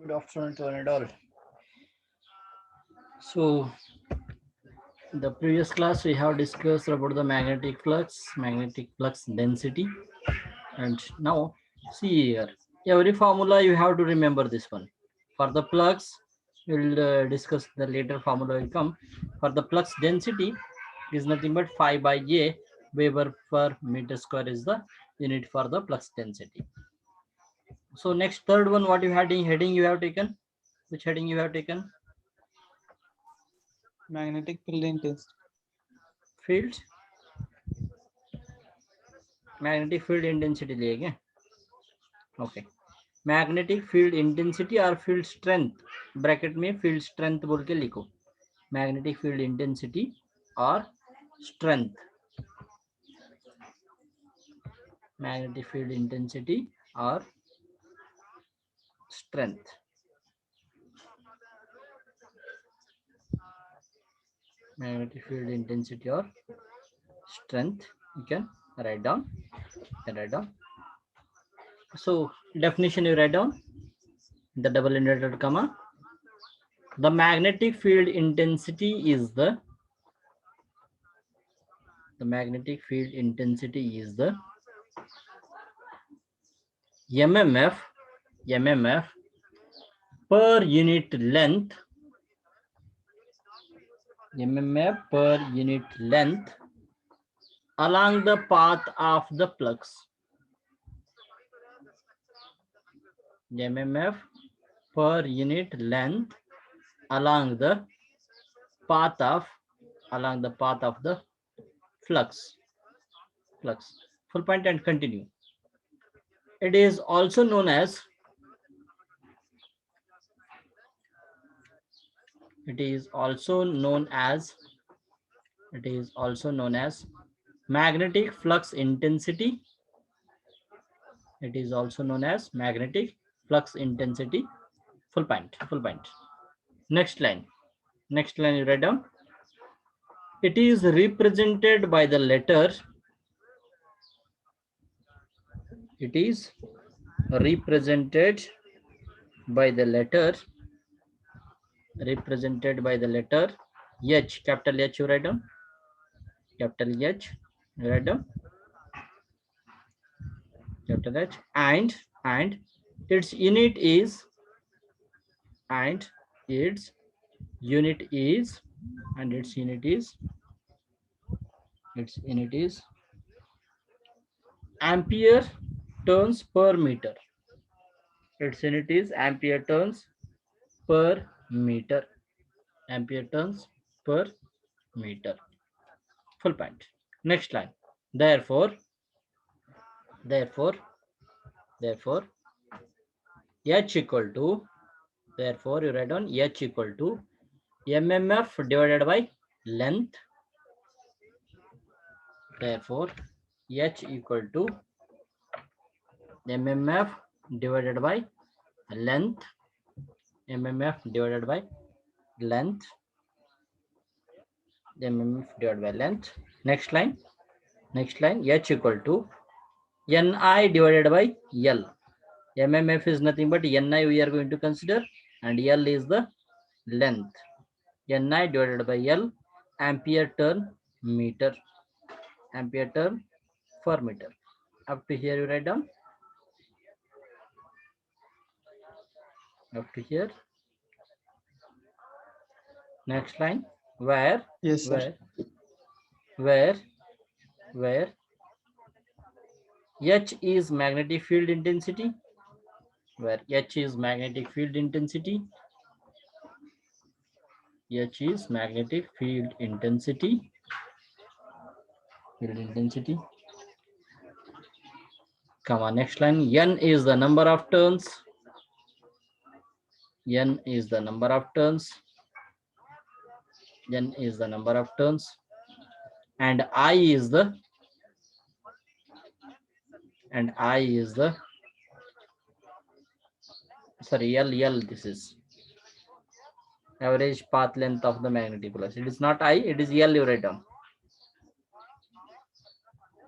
Good afternoon to one and all. So, in the previous class we have discussed about the magnetic flux density, and now see here. Every formula you have to remember this one. For the flux, we'll discuss the later formula will come. For the flux density is nothing but phi by A Weber per meter square is the unit for the flux density. So next third one, what you had in heading you have taken? Which heading you have taken? Magnetic field intensity. Field magnetic field intensity लिए क्या? Okay. Magnetic field intensity और field strength bracket में field strength बोल के लिखो. Magnetic field intensity और strength. Magnetic field intensity और strength. Magnetic field intensity or strength. You can write down. So definition you write down. The double inverted comma. The magnetic field intensity is the magnetic field intensity is the mmf per unit length along the path of the flux. mmf per unit length along the path of the flux. Full point and continue. It is also known as magnetic flux intensity. It is also known as magnetic flux intensity. Full point. Next line you write down. It is represented by the letter. It is represented by the letter H. Capital H you write down. Capital H you write down. Capital H and its unit is ampere turns per meter. Its unit is ampere turns per meter. Full point. Next line. Therefore H equal to, therefore you write down H equal to mmf divided by length. Therefore H equal to mmf divided by length. Next line H equal to Ni divided by L. mmf is nothing but Ni we are going to consider, and L is the length. Ni divided by L, ampere turn per meter. Up to here you write down. Up to here. Next line. Where Yes, sir. H is magnetic field intensity. H is magnetic field intensity. Come on, next line. N is the number of turns. N is the number of turns. And I is the sorry, L, this is average path length of the magnetic flux. It is not I, it is L you write down.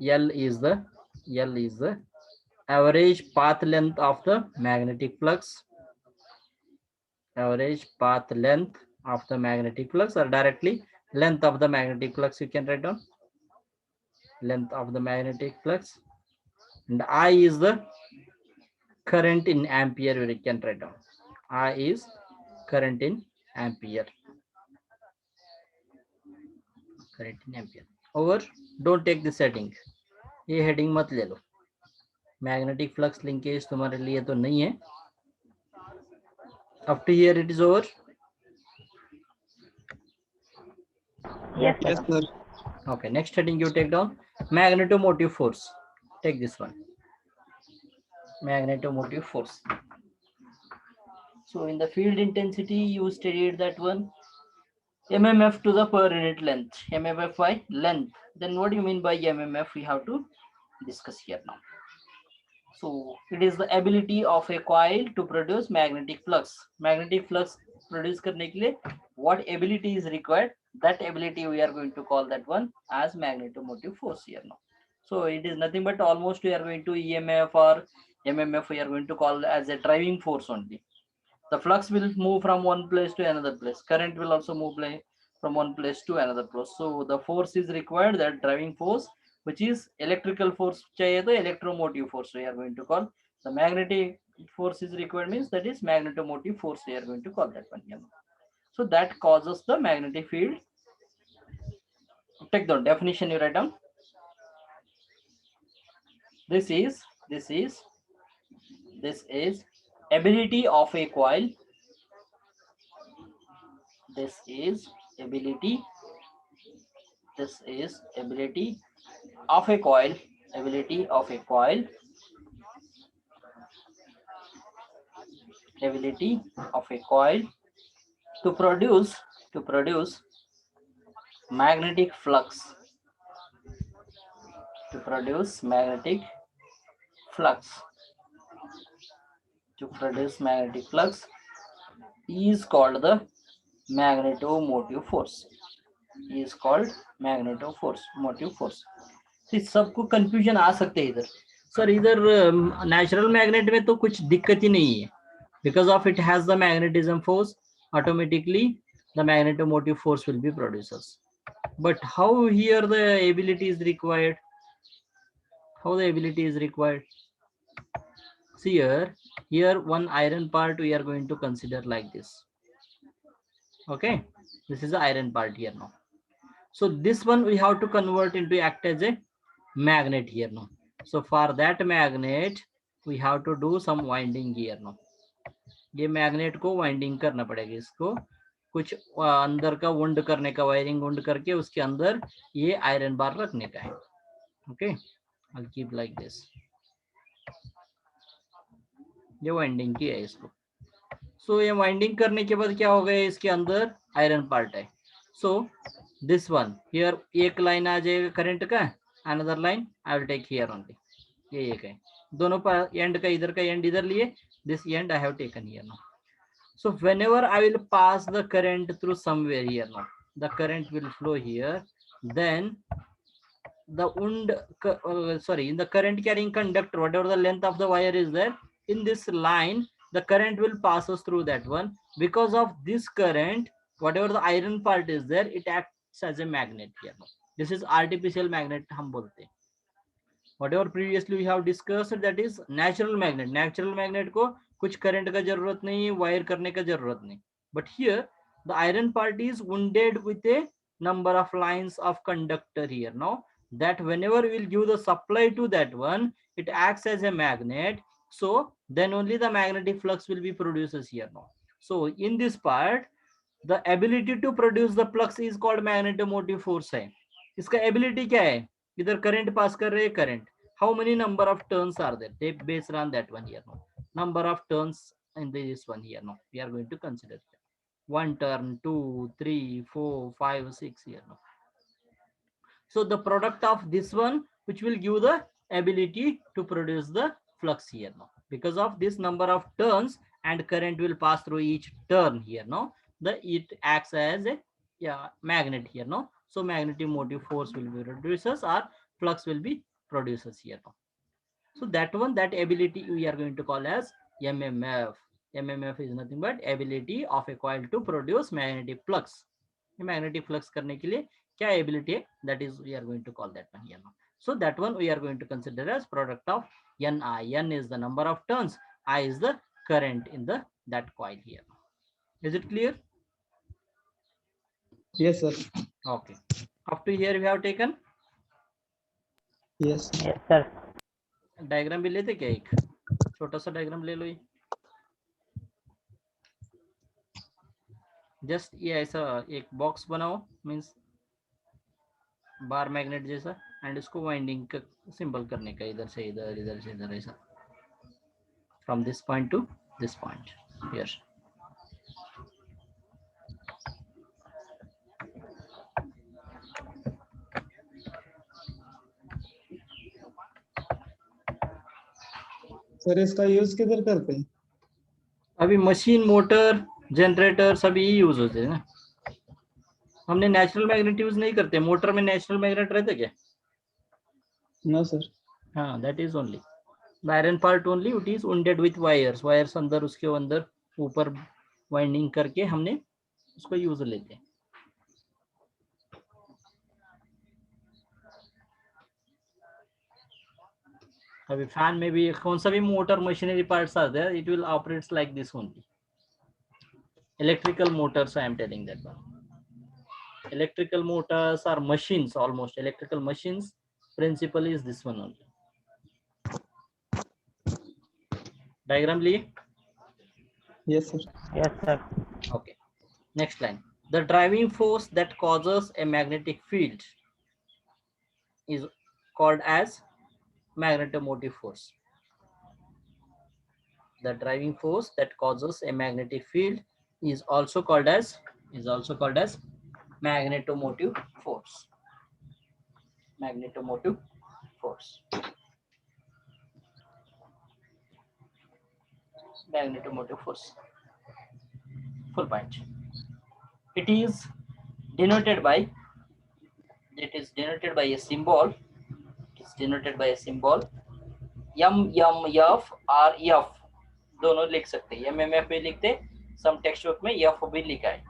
L is the average path length of the magnetic flux. average path length of the magnetic flux, or directly length of the magnetic flux you can write down, length of the magnetic flux, and I is the current in ampere, we can write down. I is current in ampere, current in ampere. Over, don't take this heading, ये heading मत ले लो, magnetic flux linkage तुम्हारे लिए तो नहीं है. Up to here it is over. Yes, Yes, sir. sir. Okay, next heading you take down, magnetomotive force. Take this one, magnetomotive force. So in the field intensity you studied that one, mmf to the per unit length, mmf by length. Then what do you mean by mmf, we have to discuss here now. So it is the ability of a coil to produce magnetic flux. Magnetic flux produce करने के लिए what ability is required, that ability we are going to call that one as magnetomotive force here now. So it is nothing but almost we are going to EMF or MMF we are going to call as a driving force only. The flux will move from one place to another place. Current will also move from one place to another place. So the force is required, that driving force, which is electrical force chahiye to electromotive force we are going to call. The magnetic force is required means that is magnetomotive force we are going to call that one here. So that causes the magnetic field. Take the definition you write down. This is ability of a coil. This is ability of a coil, ability of a coil, ability of a coil to produce magnetic flux, to produce magnetic flux, to produce magnetic flux is called the magnetomotive force, is called magnetomotive force. तो इस सबको confusion आ सकते हैं इधर, sir इधर natural magnet में तो कुछ दिक्कत ही नहीं है, because of it has the magnetism force, automatically the magnetomotive force will be produced. But how here the ability is required, how the ability is required? See here one iron part we are going to consider like this. Okay, this is the iron part here now. So this one we have to convert into act as a magnet here now. So for that magnet we have to do some winding here now. ये magnet को winding करना पड़ेगा, इसको कुछ अंदर का wound करने का, वायरिंग वुंड करके उसके अंदर ये आयरन बार रखने का है. Okay, I keep like this, ये वाइंडिंग की है इसको. सो ये वाइंडिंग करने के बाद क्या हो गया, इसके अंदर आयरन पार्ट है. सो दिस वन हियर एक लाइन आ जाएगा करंट का, another line I will take here only, ये एक है, दोनों पर एंड का इधर का एंड इधर लिए, this end I have taken here now. So whenever I will pass the current through somewhere here now, the current will flow here, then the in the current carrying conductor, whatever the length of the wire is there, in this line the current will pass us through that one. Because of this current, whatever the iron part is there, it acts as a magnet here now. This is artificial magnet हम बोलते हैं. Whatever previously we have discussed, that is natural magnet. Natural magnet को कुछ current का जरूरत नहीं, wire करने का जरूरत नहीं. But here the iron part is wounded with a number of lines of conductor here now, that whenever we will give the supply to that one, it acts as a magnet. So then only the magnetic flux will be produced here now. So in this part, the ability to produce the flux is called magnetomotive force है. इसका ability क्या है, इधर current pass कर रहे हैं, current, how many number of turns are there, they based on that one here now, number of turns in this one here now we are going to consider here. 1 turn, 2, 3, 4, 5, 6 here now. So the product of this one which will give the ability to produce the flux here now, because of this number of turns and current will pass through each turn here now, it acts as a magnet here now. So magnetic motive force will be produced or flux will be produced here now. So that one, that ability we are going to call as MMF. MMF is nothing but ability of a coil to produce magnetic flux. Magnetic flux करने के लिए क्या ability है? That is we are going to call that one here now. So that one we are going to consider as product of Ni. N is the number of turns. I is the current in the that coil here. Is it clear? Yes, sir. Okay. Up to here we have taken. Yes. Yes, sir. Diagram भी लेते क्या? एक छोटा सा diagram ले लो ये. Just ये ऐसा एक बॉक्स बनाओ, मीन्स बार मैग्नेट जैसा, एंड इसको वाइंडिंग का सिंबल करने का, इधर से इधर, इधर से इधर, ऐसा from this point two this point here. Sir इसका यूज किधर करते हैं? अभी मशीन, मोटर, जनरेटर सभी यूज होते हैं ना. हमने नेचुरल मैग्नेट यूज नहीं करते. मोटर में नेचुरल मैग्नेट रहते क्या? No sir. हाँ, that is only the iron part only. It is wounded with wires. Wires अंदर, उसके अंदर ऊपर वाइंडिंग करके हमने उसको यूज लेते हैं. अभी फैन में भी कौन सा भी मोटर मशीनरी पार्ट्स आते हैं, it will operates like this only. Electrical motors, I am telling that one. Electrical motors are machines, almost electrical machines. Principle is this one only. Diagram liye? Yes, sir. Yes, sir. Okay. Next line. The driving force that causes a magnetic field is called as magnetomotive force. The driving force that causes a magnetic field is also called as magnetomotive force. Magnetomotive force. Magnetomotive force. Full point. It is denoted by a symbol. It is denoted by a symbol MMF or F. दोनों लिख सकते हैं. MMF भी लिखते, सम text book में F भी लिखा है.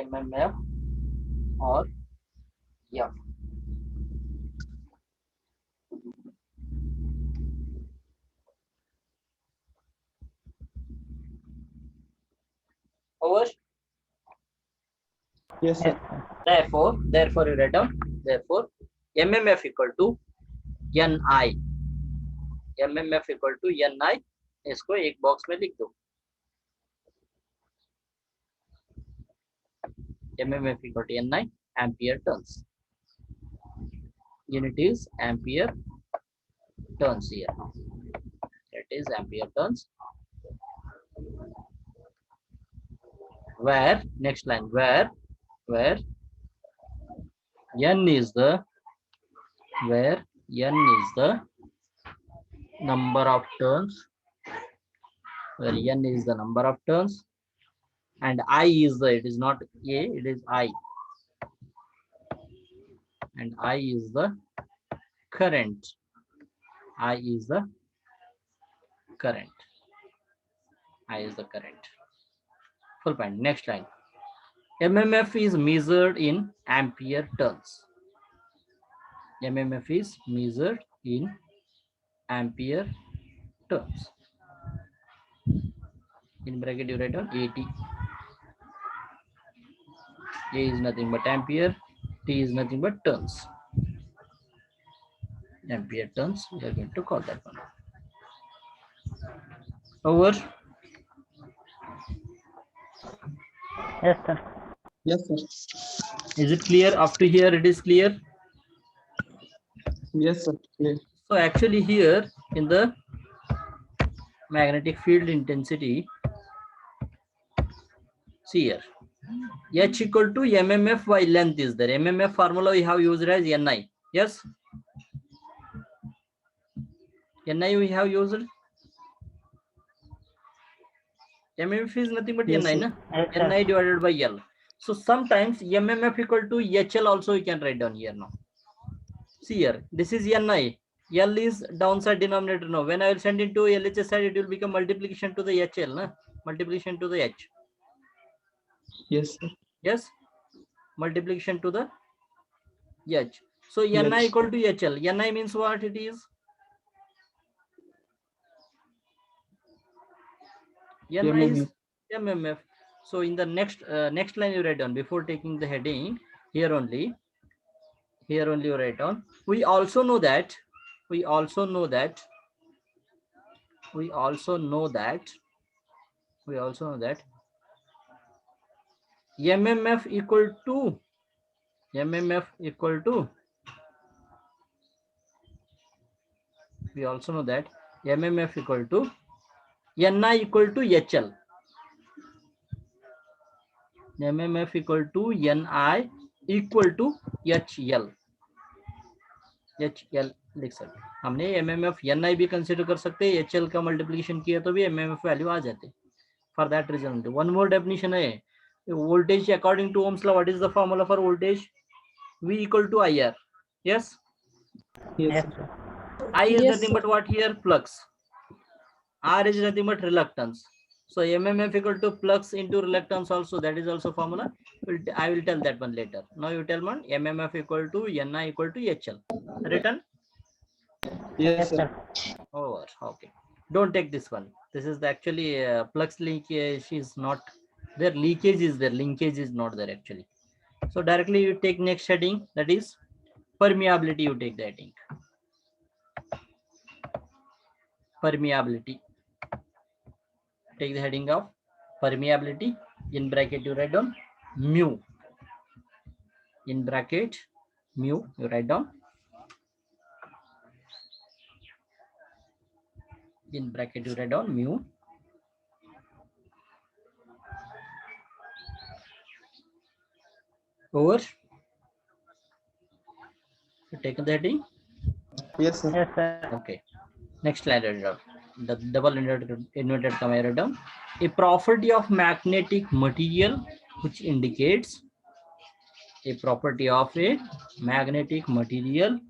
MMF और F. Over. Yes, sir. Therefore you write down. Therefore, MMF equal to Ni. MMF equal to Ni. इसको एक बॉक्स में लिख दो. MMF equal to Ni, ampere turns. Unit is ampere turns here. That is ampere turns. Where, next line, where N is the number of turns, where N is the number of turns, and I is the, it is not A, it is I, and I is the current. I is the current. Full point. Next line. MMF is measured in ampere turns. MMF is measured in ampere turns. In bracket you write down 80. A is nothing but ampere. T is nothing but turns. Ampere turns, we are going to call that one. Over. Yes, sir. Yes, sir. Is it clear? Up to here it is clear. Yes, sir. Clear. So actually here in the magnetic field intensity, see here, H equal to MMF by length is there. MMF formula we have used as Ni. Yes. Ni we have used. MMF is nothing but Yes, Ni, sir. na? Yes, sir. Ni divided by L. So sometimes MMF equal to HL also you can write down here now. See here, this is Ni. L is downside denominator now. When I will send into LHS side, it will become multiplication to the HL, na? Multiplication to the H. Yes, sir. Yes, multiplication to the H. So Ni H. equal to HL. Ni means what it is? Ni is MMF. So in the next line you write down before taking the heading. Here only you write down. We also know that MMF equal to we also know that MMF equal to Ni equal to HL. MMF equal to Ni equal to HL. HL लिख सकते हमने MMF Ni भी consider कर सकते हैं, HL का multiplication किया तो भी MMF वैल्यू आ जाते. For that reason, one more definition है voltage according to Ohm's law. What is the formula for voltage? V equal to IR. Yes. Yes, Yes, sir. sir. I is Yes, nothing sir. but what here? Flux. R is nothing but reluctance. So MMF equal to flux into reluctance also. That is also formula. I will tell that one later. Now you tell one MMF equal to Ni equal to HL. Written? Yes, Yes, sir. sir. Over. Okay. Don't take this one. This is the actually flux linkage is not there. Leakage is there. Linkage is not there actually. So directly you take next heading, that is permeability. You take the heading. Permeability. Take the heading of permeability. In bracket you write down mu. In bracket mu you write down. In bracket you write down mu. Over. You take the heading. Yes, sir. Yes, sir. Okay. Next slide. Write down. The double inverted comma write down. A property of magnetic material which indicates a property of a magnetic material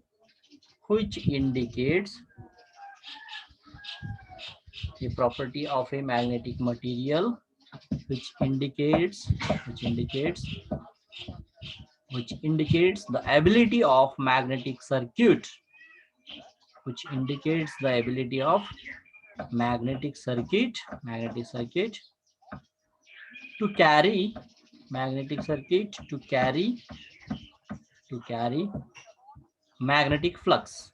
which indicates a property of a magnetic material which indicates the ability of magnetic circuit to carry magnetic flux.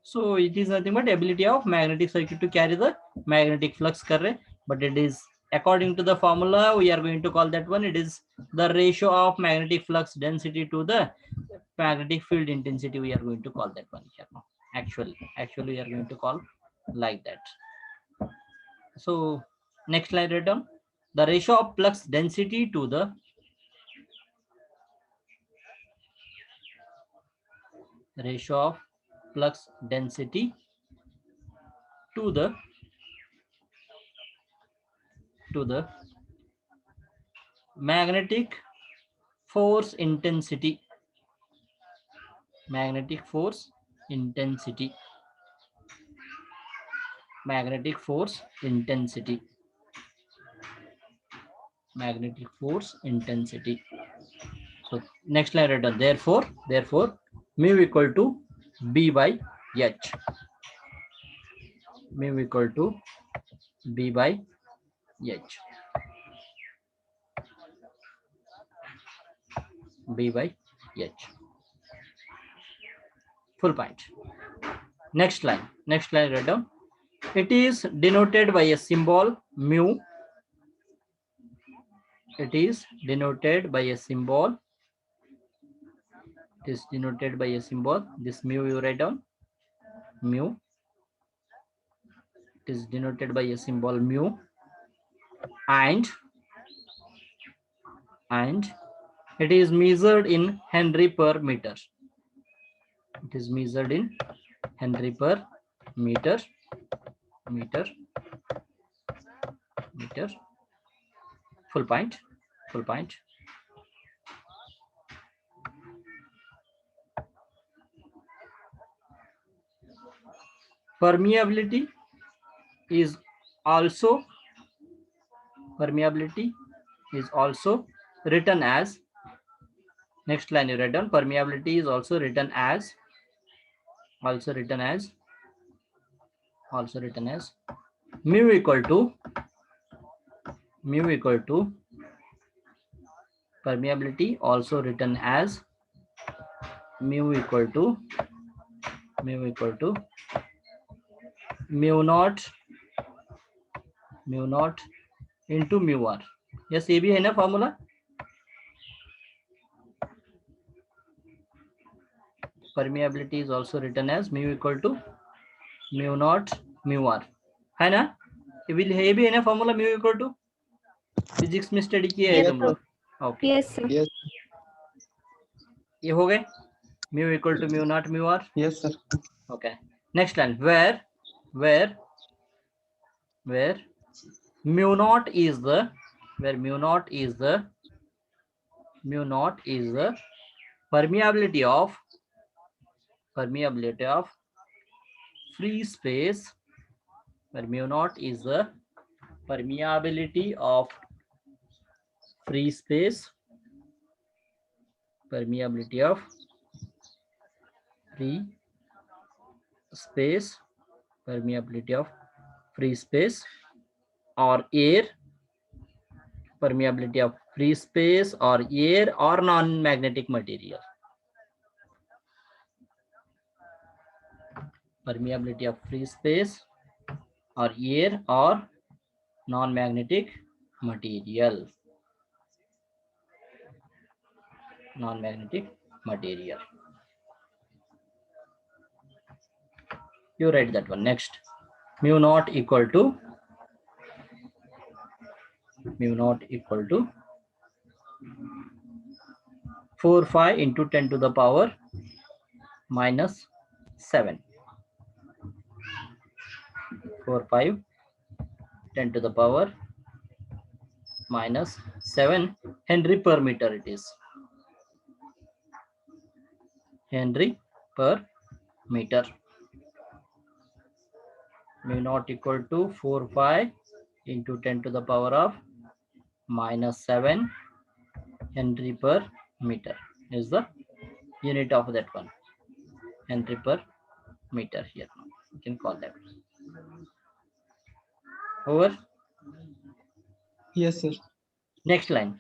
So it is nothing but ability of magnetic circuit to carry the magnetic flux कर रहे, but it is according to the formula we are going to call that one, it is the ratio of magnetic flux density to the magnetic field intensity. We are going to call that one here now. Actually we are going to call like that. So next slide write down the ratio of flux density to the magnetic force intensity. Magnetic force intensity. So next line write down therefore mu equal to B by H. Mu equal to B by H. B by H. Full point. Next line write down. It is denoted by a symbol mu. It is denoted by a symbol. This mu you write down. Mu. It is denoted by a symbol mu. And it is measured in Henry per meter. It is measured in Henry per meter. Full point. Permeability is also written as, next line you write down, permeability is also written as mu equal to permeability also written as mu equal to mu naught into mu r. yes, ये भी है ना formula. Permeability is also written as mu equal to mu naught mu r, है ना. ये भी है ना formula, mu equal to. Physics में स्टडी किया है तुम लोग. Okay, Yes, sir. Yes. ये हो गए. mu equal to mu naught mu r. Yes, sir. Okay, next line, where mu naught is the permeability of free space, where mu naught is the permeability of free space, or air, permeability of free space or air or non-magnetic material. Permeability of free space or air or non-magnetic material. You write that one. Next, mu naught equal to 4/5 into 10 to the power minus 7. 4/5 10 to the power minus 7 Henry per meter. It is Henry per meter. Mu naught equal to 4/5 into 10 to the power of minus 7 Henry per meter is the unit of that one. Henry per meter here. You can call that. Over. Yes, sir. Next line.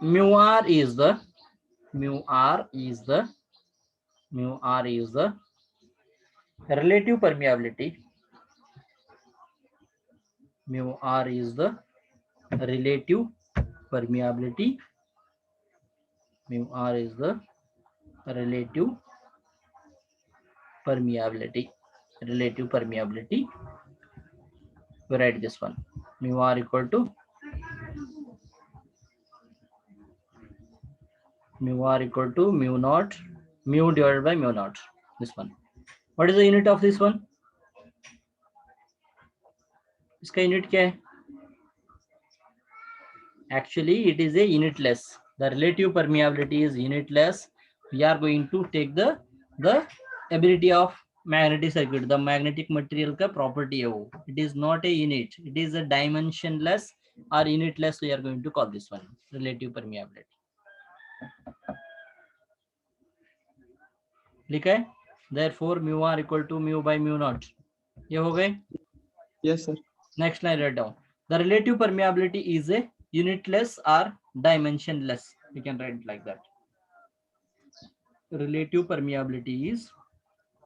Mu r is the relative permeability. Mu r is the relative permeability. Mu r is the relative permeability. We write this one. Mu r equal to mu naught, mu divided by mu naught. This one. What is the unit of this one? इसका unit क्या है? Actually, it is a unitless. The relative permeability is unitless. We are going to take the ability of magnetic circuit. The magnetic material का property है वो. It is not a unit. It is a dimensionless or unitless. We are going to call this one relative permeability. लिखा है? Therefore, mu r equal to mu by mu naught. ये हो गए? Yes, sir. Next line write down. The relative permeability is a unitless or dimensionless. We can write it like that. Relative permeability is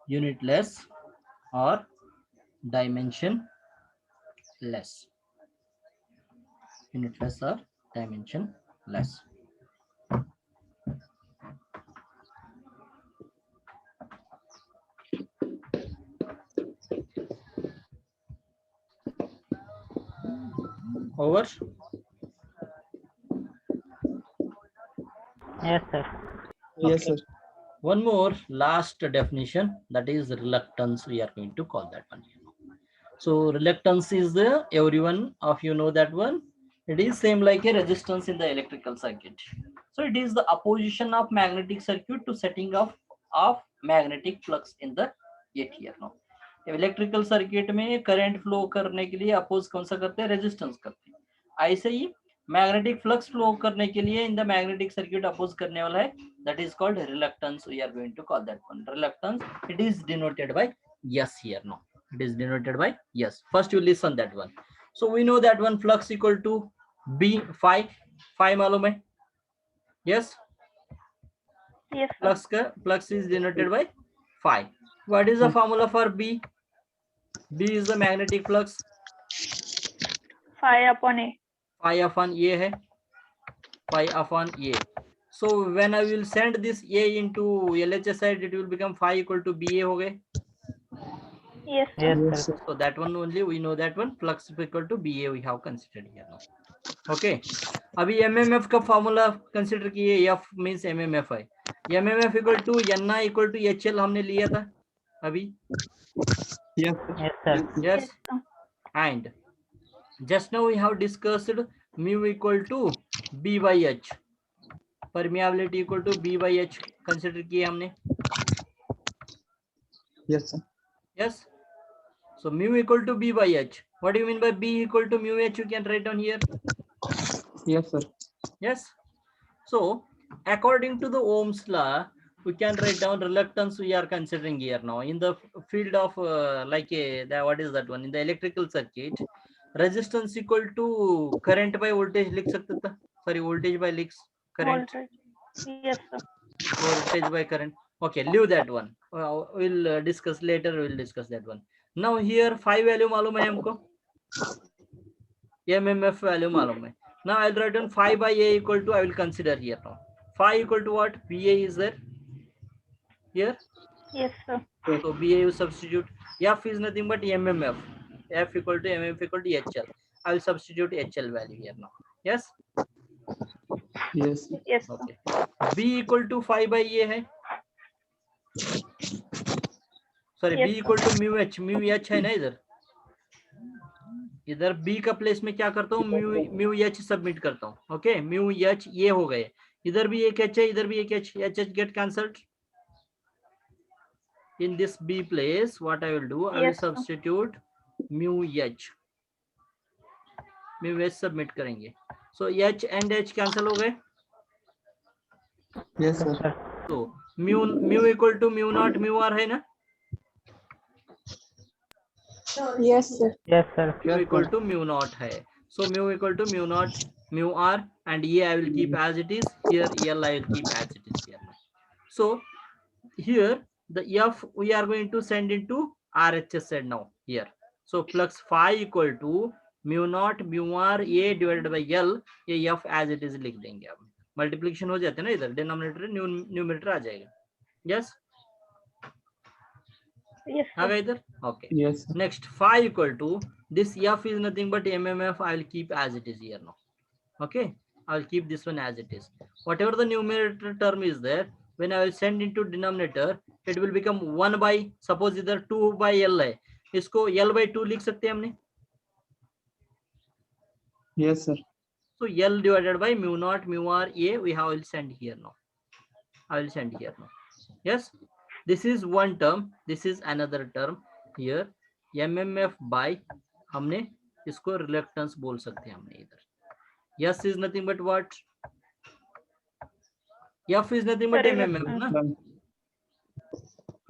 unitless or dimensionless. Unitless or dimensionless. Over. Yes, sir. Yes, sir. One more last definition, that is reluctance. We are going to call that one. So reluctance is the, everyone of you know that one. It is same like a resistance in the electrical circuit. So it is the opposition of magnetic circuit to setting off of magnetic flux in the yet here now. Electrical circuit में current flow करने के लिए oppose कौन सा करते हैं, resistance करते हैं। ऐसे ही मैग्नेटिक फ्लक्स फ्लो करने के लिए in the magnetic circuit oppose करने वाला है, that is called reluctance. We are going to call that one reluctance. It is denoted by yes here now. It is denoted by yes. First you listen that one. So we know that one flux equal to b phi मालूम है, yes. Yes, sir. Flux का flux is denoted by phi. What is the formula for b? B is the magnetic flux. Phi upon A. Phi upon a है, phi upon a. So when I will send this a into LHS side, it will become phi equal to ba हो गए. Yes, sir. Yes, sir. So that one only we know that one flux equal to ba we have considered here now. Okay. अभी MMF का formula consider किए, F means MMF है, MMF equal to NI equal to HL हमने लिया था अभी, Yes, sir. Yes, sir. yes. sir. And just now we have discussed mu equal to B by H, permeability equal to B by H consider किए हमने, Yes, sir. yes. So mu equal to B by H. What do you mean by B equal to mu H? You can write down here. Yes, sir. Yes. So according to the Ohm's law, we can write down reluctance we are considering here now in the field of what is that one, in the electrical circuit, resistance equal to current by voltage लिख सकते था, sorry voltage by current, Voltage. Yes, sir. voltage by current. Okay, leave that one. We'll discuss later. We'll discuss that one. Now here phi value मालूम है हमको, MMF value मालूम है. Now I'll write down phi by A equal to, I will consider here now. Phi equal to what? VA is there here. Yes, sir. So BA you substitute. F is nothing but MMF. F equal to MMF equal to HL. I will substitute HL value here now. Yes. Yes, sir. Yes, sir. Okay. B equal to phi by A है. Sorry, Yes, B equal to mu H. Mu H है ना इधर. इधर B का place में क्या करता हूँ, mu H सबमिट करता हूँ. ओके, mu H ये हो गए. इधर भी एक H है, इधर भी एक H. H get cancelled. In this B place, what I will do, I will Yes, sir. substitute mu H. mu H submit करेंगे. So H and H cancel हो गए. Yes, sir. So mu equal to mu naught mu r है ना. Yes, sir. Yes, sir. Mu Yes, equal sir. to mu naught है. So mu equal to mu naught mu r, and ये I will keep as it is. Here L I will keep as it is here. So here the F we are going to send into RHS side now here. So flux phi equal to mu naught mu r A divided by L. ये F as it is लिख देंगे. अब multiplication हो जाते हैं ना, इधर denominator numerator आ जाएगा. Yes. Yes, आ sir. गया इधर. Okay. Yes, sir. Next phi equal to this F is nothing but MMF. I will keep as it is here now. Okay, I will keep this one as it is. Whatever the numerator term is there, when I will send into denominator, it will become 1 by, suppose इधर 2 by L है, इसको L by 2 लिख सकते हैं हमने. Yes, sir. So L divided by mu naught mu r A we have will send here now. I will send here now. Yes, this is one term, this is another term here. MMF by हमने इसको reluctance बोल सकते हैं हमने इधर. Yes is nothing but what? F is nothing but MMF, na?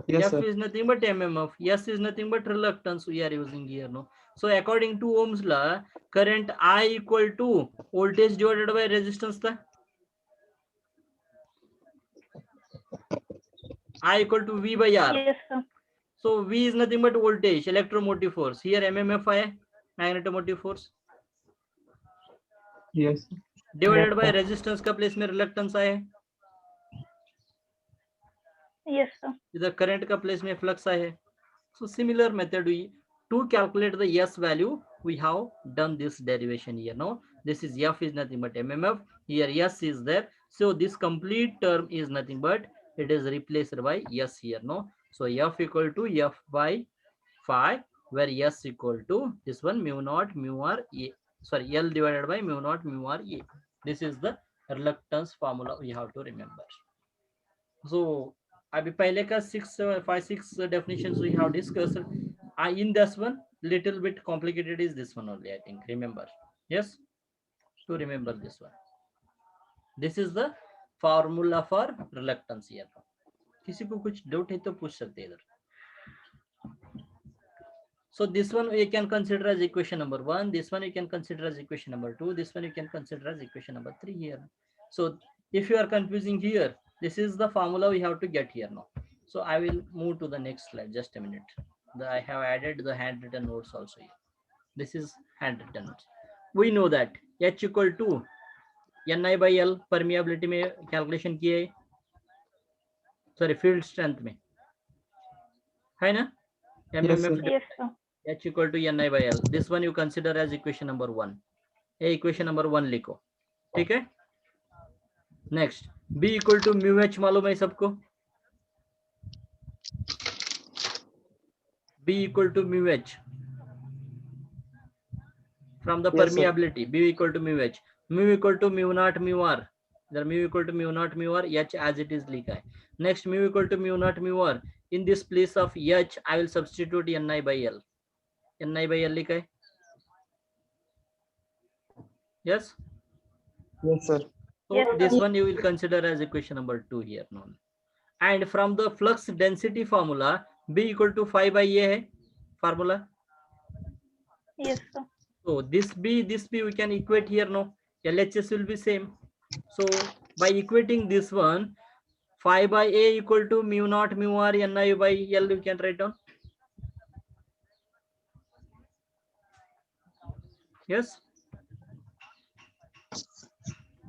Yes, F sir. is nothing but MMF. S is nothing but reluctance we are using here, no? So according to Ohm's law, current I equal to voltage divided by resistance था. I equal to V by R. Yes, sir. So V is nothing but voltage, electromotive force. Here MMF है, magnetomotive force. Yes. Divided Yes, by sir. resistance का place में reluctance आया है. Yes, sir. इधर current का place में flux आया है. So similar method we to calculate the S value we have done this derivation here. Now this is F is nothing but MMF. Here S is there. So this complete term is nothing but it is replaced by S here. No. So F equal to F by phi, where S equal to this one mu naught mu r A. Sorry, L divided by mu naught mu r A. This is the reluctance formula we have to remember. So अभी पहले का 6 5 6 definitions we have discussed. In this one, little bit complicated is this one only, I think. Remember, yes, to remember this one. This is the formula for reluctance here. किसी को कुछ doubt है तो पूछ सकते हैं इधर. So this one we can consider as equation number 1. This one you can consider as equation number 2. This one you can consider as equation number 3 here. So if you are confusing here, this is the formula we have to get here now. So I will move to the next slide. Just a minute. I have added the handwritten notes also here. This is handwritten notes. We know that H equal to Ni by L permeability में calculation किए, sorry field strength में है ना? Yes, sir. Yes, sir. H equal to Ni by L. This one you consider as equation number 1. A equation number 1 लिखो, ठीक है? Next, B equal to mu H मालूम है सबको? B equal to mu H from the Yes, sir. permeability. B equal to mu H. Mu equal to mu naught mu R. The mu equal to mu naught mu R. H as it is लिखा है. Next, mu equal to mu naught mu R. In this place of H, I will substitute Ni by L. Ni by L लिखा है. Yes. Yes, sir. So Yes, this sir. one you will consider as equation number 2 here now. And from the flux density formula, B equal to phi by A है formula. Yes, sir. So this B we can equate here now. LHS will be same. So by equating this one, phi by A equal to mu naught mu R Ni by L you can write down. Yes.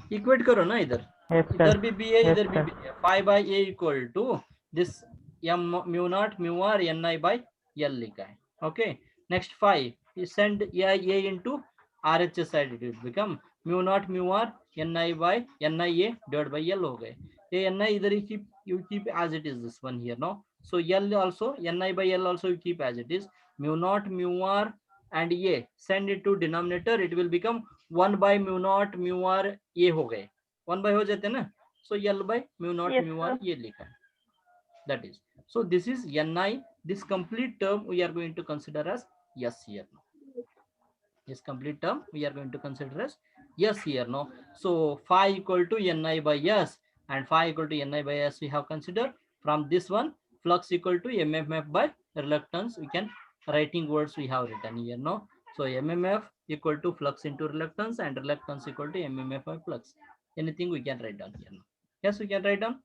Equate करो ना इधर. इधर भी B है, इधर भी B है. Phi by A equal to this M mu naught mu R Ni by L लिखा है. Okay. Next phi, you send A into RHS side, it will become mu naught mu R Ni by Nia divided by L हो गए. ये Ni इधर ही you keep as it is, this one here now. So L also, Ni by L also you keep as it is. Mu naught mu R and A send it to denominator, it will become 1 by mu naught mu R A हो गए. 1 by हो जाते हैं ना. So L by mu naught Yes, mu R sir. ये लिखा है. That is. So this is Ni. This complete term we are going to consider as yes here now. This complete term we are going to consider as yes here now. So phi equal to Ni by S and phi equal to Ni by S we have considered. From this one, flux equal to MMF by reluctance. We can writing words we have written here now. So MMF equal to flux into reluctance and reluctance equal to MMF by flux. Anything we can write down here now. Yes, we can write down.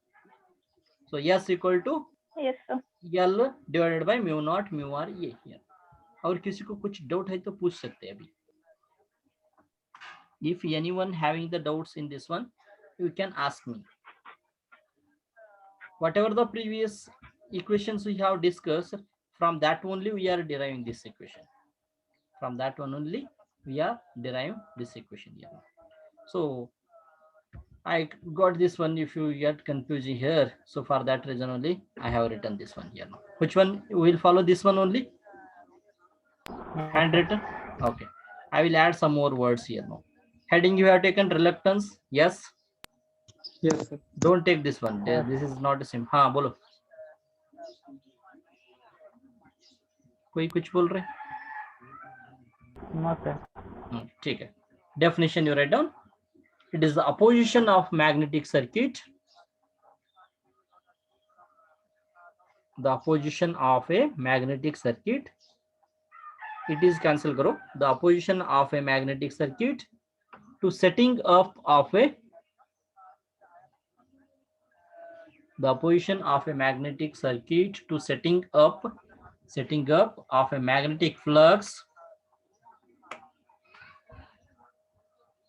So yes equal to Yes, sir. L divided by mu naught mu R ये here. और किसी को कुछ doubt है तो पूछ सकते हैं अभी. If anyone having the doubts in this one, you can ask me. Whatever the previous equations we have discussed, from that only we are deriving this equation. From that one only we are deriving this equation here. So I got this one. If you get confusing here, so for that reason only I have written this one here now. Which one will follow? This one only? Handwritten. Okay, I will add some more words here now. Heading you have taken reluctance. Yes. Yes, sir. Don't take this one. This is not the same. हाँ बोलो. कोई कुछ बोल रहे? No, sir. ठीक है. Definition you write down. It is the opposition of magnetic circuit. The opposition of a magnetic circuit. It is cancel करो. The opposition of a magnetic circuit to setting up of a. The opposition of a magnetic circuit to setting up of a magnetic flux.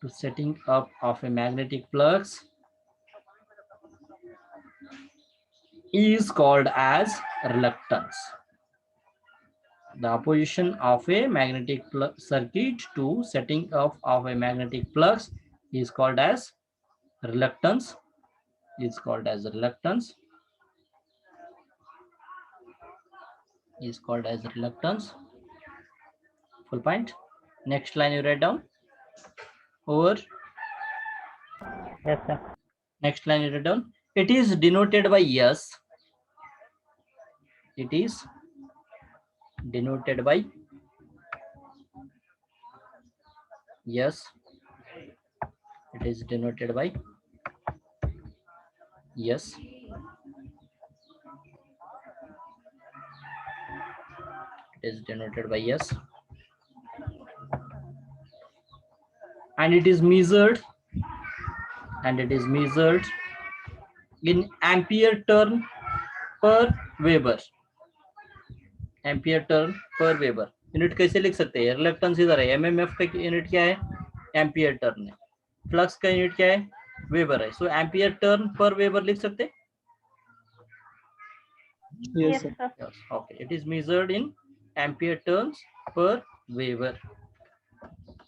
To setting up of a magnetic flux is called as reluctance. The opposition of a magnetic circuit to setting up of a magnetic flux is called as reluctance. Is called as reluctance. Is called as reluctance. Full point. Next line you write down. Over. Yes, sir. Next line you write down. It is denoted by S. It is denoted by yes, it is denoted by yes, it is denoted by yes, and it is measured in ampere turn per Weber. Ampere turn पर weber. Unit कैसे लिख सकते हैं? Reluctance इधर है, MMF का unit क्या है? एम्पियर टर्न है. फ्लक्स का यूनिट क्या है? वेबर है. सो एम्पियर टर्न पर वेबर लिख सकते हैं. Yes, Yes, sir. sir. Yes. Okay, it is measured in ampere turns per Weber.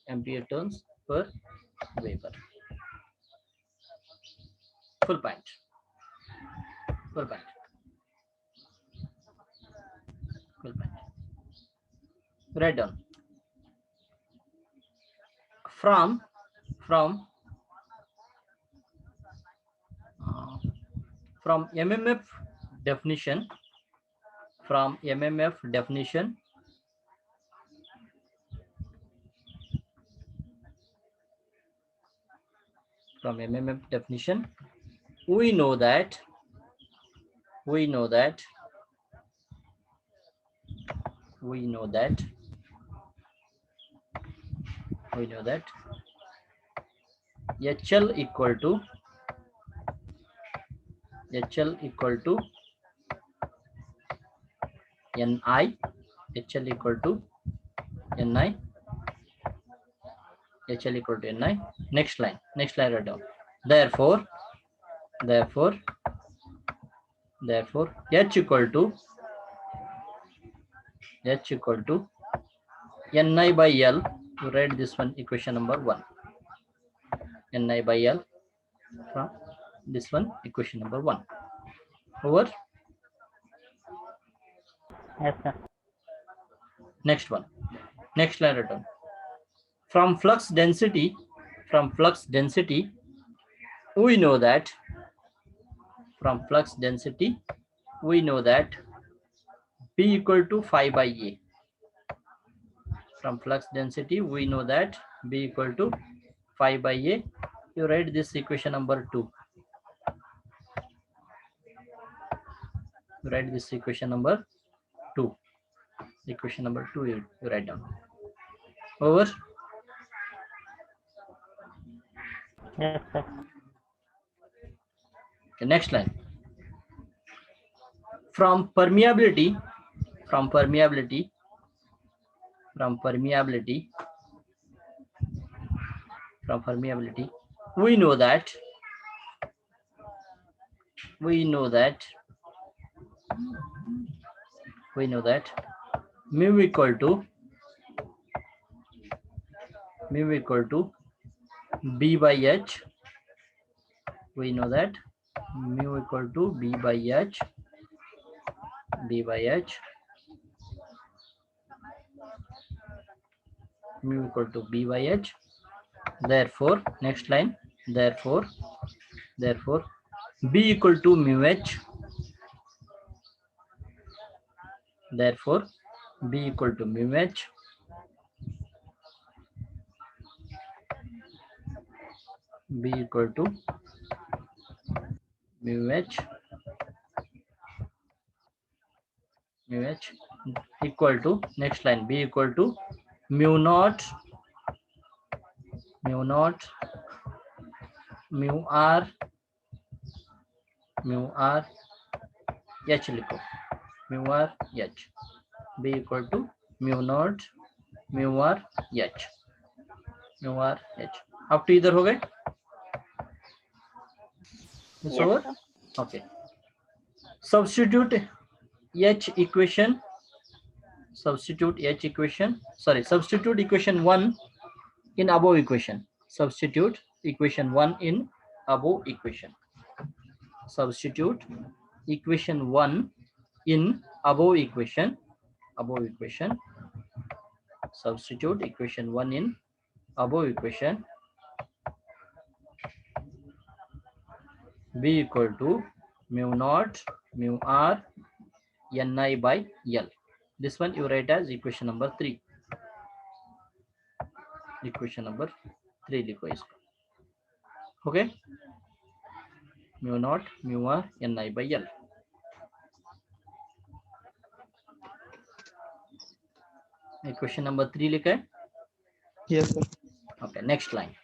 Ampere turns per Weber. Full point. Full point. Full point. Write down. From MMF definition, from MMF definition, we know that HL equal to NI, HL equal to NI, HL equal to NI. Next line write down. Therefore H equal to NI by L. You write this one, equation number 1. NI by L from this one, equation number 1. Over. Yes, sir. Next one. Next line write down. From flux density, we know that B equal to phi by A. From flux density, we know that B equal to phi by A. You write this equation number 2. You write this equation number 2. Equation number 2 you write down. Over. Yes, sir. Okay, next line. From permeability, we know that mu equal to B by H. We know that mu equal to B by H. Mu equal to B by H. Therefore, next line. Therefore, B equal to mu H. Therefore, B equal to mu H. B equal to mu H. Equal to, next line, B equal to mu naught mu R H लिखो, mu R H. B equal to mu naught mu R H. Up to इधर हो गए? It's Yes, over? sir. Okay. Substitute H equation. Substitute equation 1 in above equation. Substitute equation 1 in above equation. Substitute equation 1 in above equation. Substitute equation 1 in above equation. B equal to mu naught mu R NI by L. This one you write as equation number 3. Equation number 3 लिखो इसको. Okay. Mu naught mu r ni by L. Equation number 3 लिखा है. Yes, sir. Okay, next line.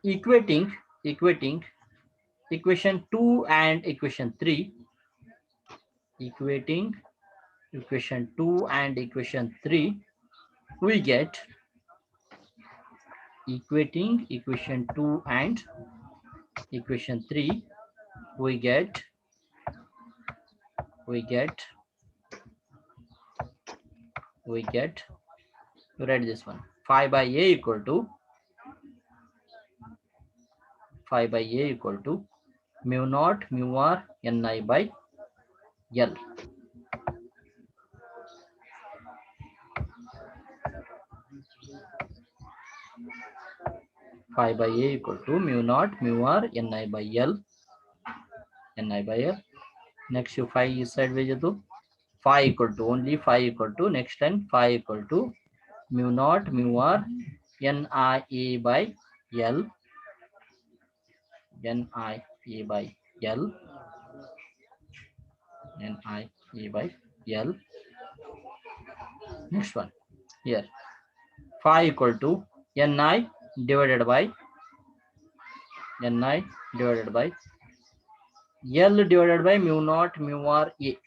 Equating equation 2 and equation 3. Equating equation 2 and equation 3. We get equating equation 2 and equation 3. We get write this one. Phi by a equal to mu naught mu r ni by L. Phi by a equal to mu naught mu r ni by L. Next you phi is sideways to phi equal to only phi equal to next line phi equal to mu naught mu r ni by L. ni by L. Next one here phi equal to ni divided by L divided by mu naught mu r a.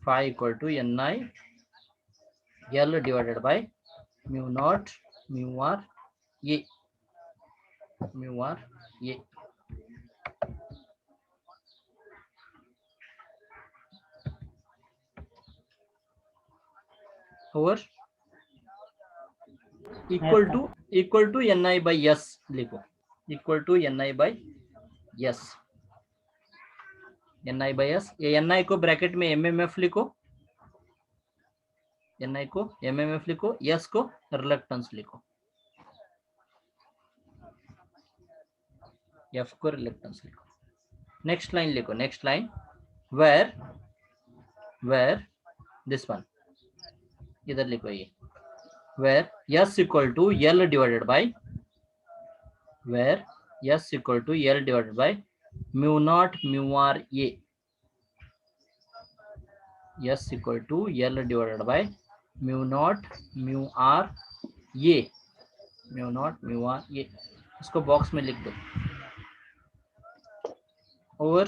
Phi equal to ni L divided by mu naught mu r a. Over equal to ni by s लिखो. Equal to ni by s. ni by s. ये ni को bracket में mmf लिखो. ni को mmf लिखो. s को reluctance लिखो. f को रिलक्टेंस लिखो. नेक्स्ट लाइन लिखो. Next line where this one इधर लिखो ये where s equal to L divided by mu naught mu r a. S equal to L divided by mu naught mu r a. इसको box में लिख दो. Over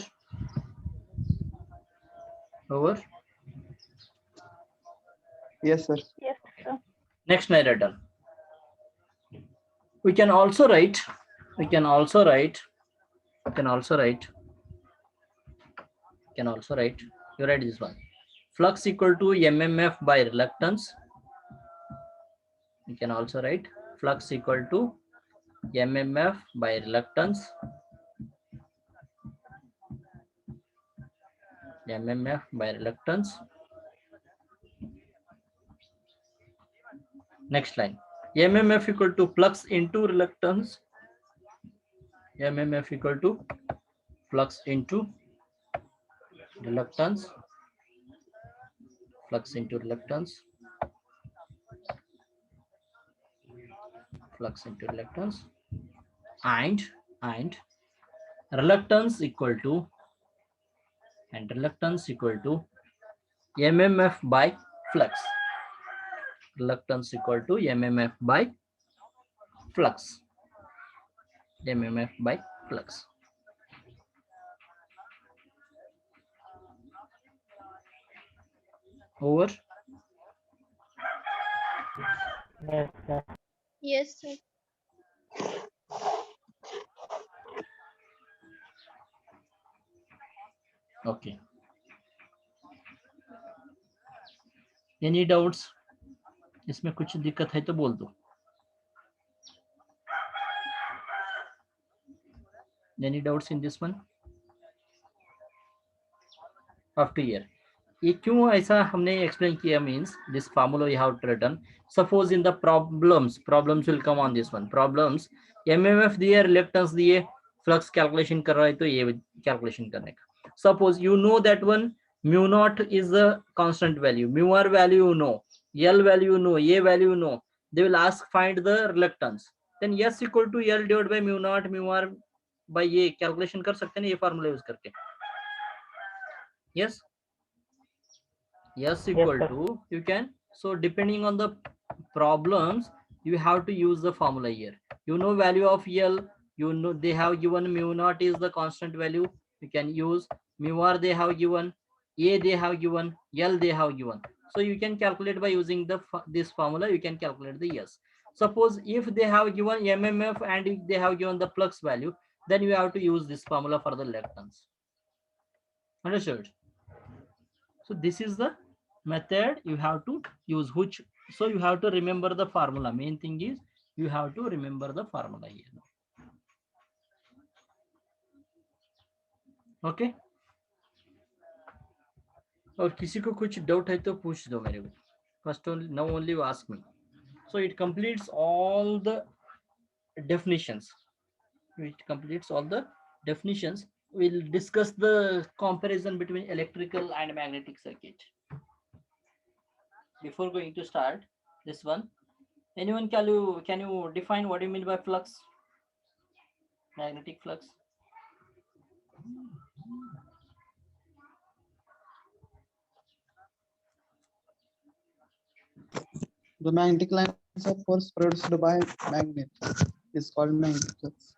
Yes, sir. Yes, sir. next line written. We can also write you write this one. Flux equal to mmf by reluctance. You can also write flux equal to mmf by reluctance. Next line. mmf equal to flux into reluctance. mmf equal to flux into reluctance. And reluctance equal to mmf by flux. Reluctance equal to mmf by flux. Over. Yes, sir. Yes, sir. Okay. Any doubts? इसमें कुछ दिक्कत है तो बोल दो. Any doubts in this one? Up to here. ये क्यों ऐसा हमने एक्सप्लेन किया means this formula you have written. Suppose in the problems will come on this one. Problems MMF दिए, रिलक्टेंस दिए, फ्लक्स कैलकुलेशन कर रहा है तो ये कैलकुलेशन करने का. Suppose you know that one Mu naught is the constant value. Mu r value you know. L value you know. A value you know. They will ask find the reluctance. Then S equal to L divided by mu naught mu r by A. Calculation कर सकते हैं ये formula use करके. Yes. S equal sir. to you can. So depending on the problems, you have to use the formula here. You know value of L. You know they have given mu naught is the constant value. You can use mu r they have given. A they have given, L they have given. So you can calculate by using this formula. You can calculate the S. Suppose if they have given MMF and if they have given the flux value, then you have to use this formula for the reluctance. Understood? So this is the method you have to use. Which so you have to remember the formula. Main thing is you have to remember the formula here. Okay. और किसी को कुछ doubt है तो पूछ दो मेरे को. First now only you ask me. So it completes all the definitions. It completes all the definitions. We'll discuss the comparison between electrical and magnetic circuit. Before going to start this one, anyone can you define what you mean by flux? Magnetic flux. The magnetic lines of force produced by magnet is called magnetic flux.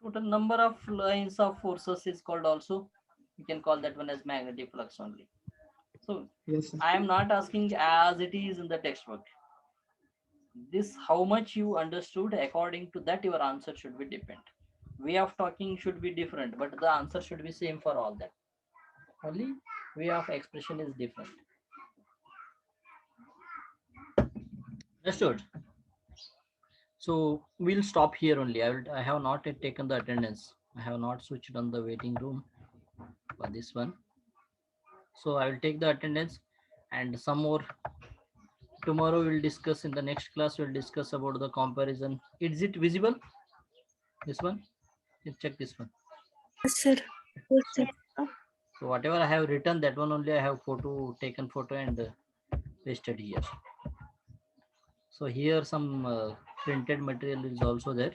Total number of lines of forces is called also. You can call that one as magnetic flux only. So Yes, sir. I am not asking as it is in the textbook. This how much you understood, according to that your answer should be different. Way of talking should be different, but the answer should be same for all that. Only way of expression is different. Understood? So we'll stop here only. I have not yet taken the attendance. I have not switched on the waiting room for this one. So I will take the attendance and some more. Tomorrow we'll discuss in the next class. We'll discuss about the comparison. Is it visible? This one? Let's check this one. Yes, sir. Yes, sir. So whatever I have written, that one only I have taken photo and pasted here. So here some printed material is also there.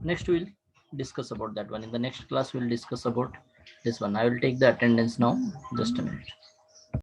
Next we'll discuss about that one. In the next class we'll discuss about this one. I will take the attendance now. Just a minute.